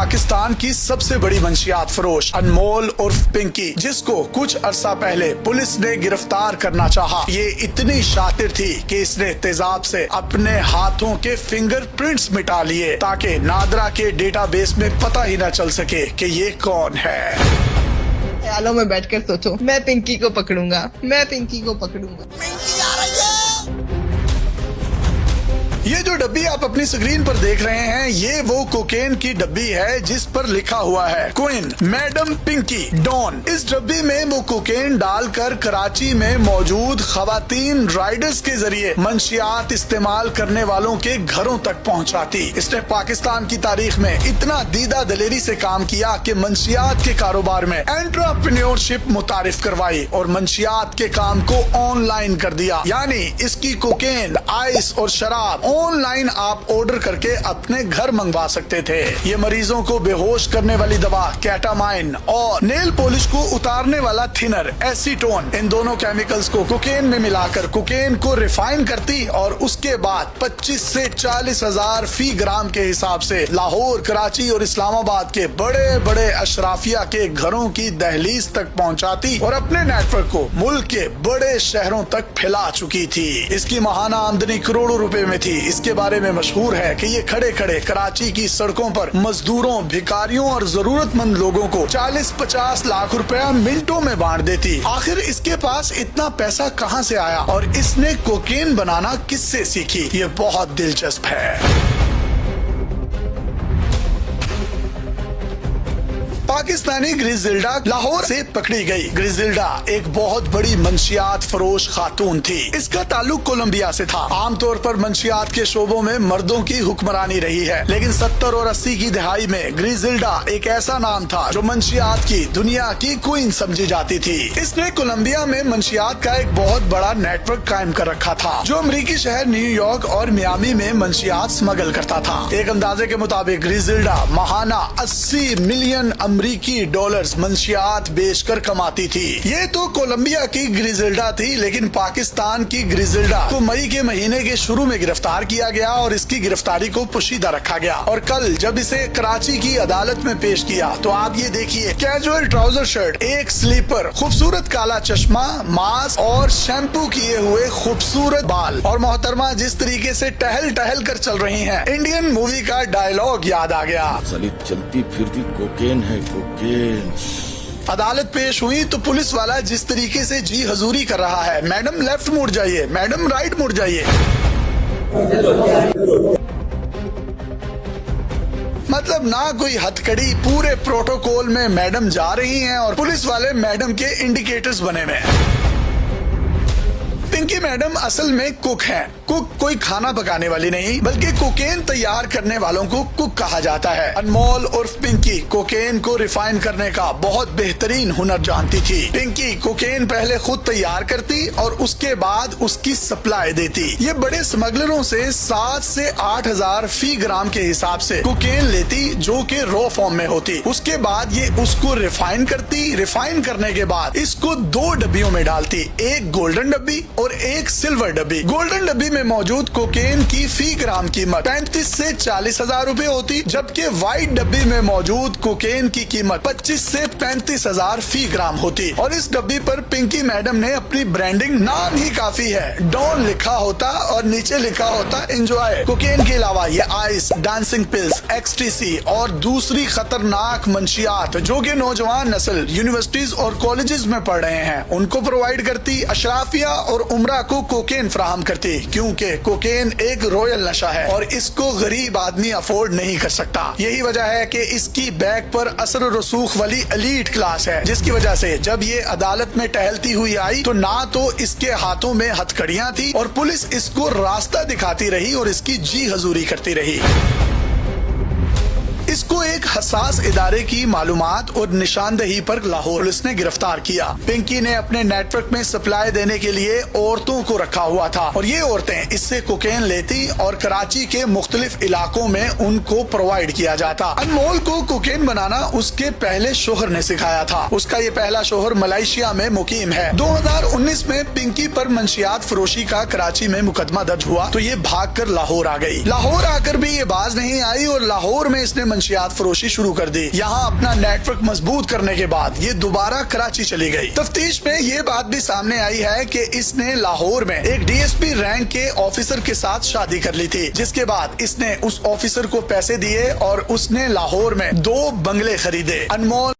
पाकिस्तान की सबसे बड़ी मंशियात फरोश अनमोल उर्फ पिंकी, जिसको कुछ अरसा पहले पुलिस ने गिरफ्तार करना चाहा। ये इतनी शातिर थी कि इसने तेजाब से अपने हाथों के फिंगरप्रिंट्स मिटा लिए ताकि नादरा के डेटाबेस में पता ही न चल सके कि ये कौन है। ख्यालों में बैठकर सोचो, मैं पिंकी को पकड़ूंगा, मैं पिंकी को पकड़ूंगा। पिंकी आ रही है। ये जो डब्बी आप अपनी स्क्रीन पर देख रहे हैं, ये वो कोकेन की डब्बी है जिस पर लिखा हुआ है क्वीन मैडम पिंकी डॉन। इस डब्बी में वो कोकेन डालकर कराची में मौजूद खवातीन राइडर्स के जरिए मंशियात इस्तेमाल करने वालों के घरों तक पहुंचाती। इसने पाकिस्तान की तारीख में इतना दीदा दलेरी से काम किया कि मंशियात के कारोबार में एंटरप्रेन्योरशिप मुतारिफ करवाई और मंशियात के काम को ऑनलाइन कर दिया। यानी इसकी कोकेन, आइस और शराब ऑनलाइन आप ऑर्डर करके अपने घर मंगवा सकते थे। ये मरीजों को बेहोश करने वाली दवा केटामाइन और नेल पॉलिश को उतारने वाला थिनर एसीटोन, इन दोनों केमिकल्स को कोकेन में मिलाकर कोकेन को रिफाइन करती और उसके बाद 25 से 40 हजार फी ग्राम के हिसाब से लाहौर, कराची और इस्लामाबाद के बड़े बड़े अशराफिया के घरों की दहलीज तक पहुंचाती और अपने नेटवर्क को मुल्क के बड़े शहरों तक फैला चुकी थी। इसकी माहाना आमदनी करोड़ों रुपए में थी। इसके बारे में मशहूर है कि ये खड़े खड़े कराची की सड़कों पर मजदूरों, भिखारियों और जरूरतमंद लोगों को 40-50 लाख रुपया मिनटों में बांट देती। आखिर इसके पास इतना पैसा कहां से आया और इसने कोकेन बनाना किससे सीखी, ये बहुत दिलचस्प है। पाकिस्तानी ग्रिजिल्डा लाहौर से पकड़ी गई। ग्रिजिल्डा एक बहुत बड़ी मंशियात फरोश खातून थी। इसका ताल्लुक कोलंबिया से था। आमतौर पर मंशियात के शोबों में मर्दों की हुक्मरानी रही है, लेकिन 70 और 80 की दहाई में ग्रिजिल्डा एक ऐसा नाम था जो मंशियात की दुनिया की क्वीन समझी जाती थी। इसने कोलंबिया में मंशियात का एक बहुत बड़ा नेटवर्क कायम कर रखा था, जो अमरीकी शहर न्यूयॉर्क और मियामी में मंशियात स्मगल करता था। एक अंदाजे के मुताबिक ग्रिजिल्डा माहाना 80 मिलियन अमरीकी डॉलर्स मंशियात बेचकर कमाती थी। ये तो कोलंबिया की ग्रिजिल्डा थी, लेकिन पाकिस्तान की ग्रिजिल्डा को मई के महीने के शुरू में गिरफ्तार किया गया और इसकी गिरफ्तारी को पोशीदा रखा गया। और कल जब इसे कराची की अदालत में पेश किया तो आप ये देखिए, कैजुअल ट्राउजर शर्ट, एक स्लीपर, खूबसूरत काला चश्मा, मास्क और शैम्पू किए हुए खूबसूरत बाल और मोहतरमा जिस तरीके से टहल टहल कर चल रही हैं, इंडियन मूवी का डायलॉग याद आ गया। चलती फिरती कोकेन है कोकेन। अदालत पेश हुई तो पुलिस वाला जिस तरीके से जी हजूरी कर रहा है, मैडम लेफ्ट मुड़ जाइए, मैडम राइट मुड़ जाइए। मतलब ना कोई हथकड़ी, पूरे प्रोटोकॉल में मैडम जा रही हैं और पुलिस वाले मैडम के इंडिकेटर्स बने हुए हैं। पिंकी मैडम असल में कुक हैं। कुक कोई खाना पकाने वाली नहीं, बल्कि कोकेन तैयार करने वालों को कुक कहा जाता है। अनमोल उर्फ पिंकी कोकेन को रिफाइन करने का बहुत बेहतरीन हुनर जानती थी। पिंकी कोकेन पहले खुद तैयार करती और उसके बाद उसकी सप्लाई देती। ये बड़े स्मगलरों से 7 से 8 हजार फी ग्राम के हिसाब से कोकेन लेती, जो कि रॉ फॉर्म में होती। उसके बाद ये उसको रिफाइन करती। रिफाइन करने के बाद इसको 2 डब्बियों में डालती, एक गोल्डन डब्बी और एक सिल्वर डब्बी। गोल्डन डब्बी में मौजूद कोकेन की फी ग्राम कीमत 35 से 40 हजार रूपए होती, जबकि व्हाइट डब्बी में मौजूद कोकेन की कीमत 25 से 35 हजार फी ग्राम होती। और इस डब्बी पर पिंकी मैडम ने अपनी ब्रांडिंग, नाम ही काफी है, डॉन लिखा होता और नीचे लिखा होता एंजॉय। कोकेन के अलावा ये आइस, डांसिंग पिल्स, एक्सटीसी और दूसरी खतरनाक मंशियात जो कि नौजवान नस्ल यूनिवर्सिटीज और कॉलेजेस में पढ़ रहे हैं उनको प्रोवाइड करती। अशराफिया और उमरा को कोकेन फराहम करती, क्योंकि कोकेन एक रॉयल नशा है और इसको गरीब आदमी अफोर्ड नहीं कर सकता। यही वजह है कि इसकी बैक पर असर रसूख वाली एलीट क्लास है, जिसकी वजह से जब ये अदालत में टहलती हुई आई तो ना तो इसके हाथों में हथकड़ियां थी और पुलिस इसको रास्ता दिखाती रही और इसकी जी हजूरी करती रही। इसको एक हसास इदारे की मालूमात और निशानदही पर लाहौर पुलिस ने गिरफ्तार किया। पिंकी ने अपने नेटवर्क में सप्लाई देने के लिए औरतों को रखा हुआ था और ये औरतें इससे कोकेन लेती और कराची के मुख्तलिफ इलाकों में उनको प्रोवाइड किया जाता। अनमोल को कोकेन बनाना उसके पहले शोहर ने सिखाया था। उसका ये पहला शोहर मलेशिया में मुकीम है। 2019 में पिंकी पर मंशियात फरोशी का कराची में मुकदमा दर्ज हुआ तो ये भाग कर लाहौर आ गई। लाहौर आकर भी ये बाज नहीं आई और लाहौर में इसने मंशियात फरोशी शुरू कर दी। यहाँ अपना नेटवर्क मजबूत करने के बाद ये दोबारा कराची चली गई। तफ्तीश में ये बात भी सामने आई है कि इसने लाहौर में एक डीएसपी रैंक के ऑफिसर के साथ शादी कर ली थी, जिसके बाद इसने उस ऑफिसर को पैसे दिए और उसने लाहौर में 2 बंगले खरीदे। अनमोल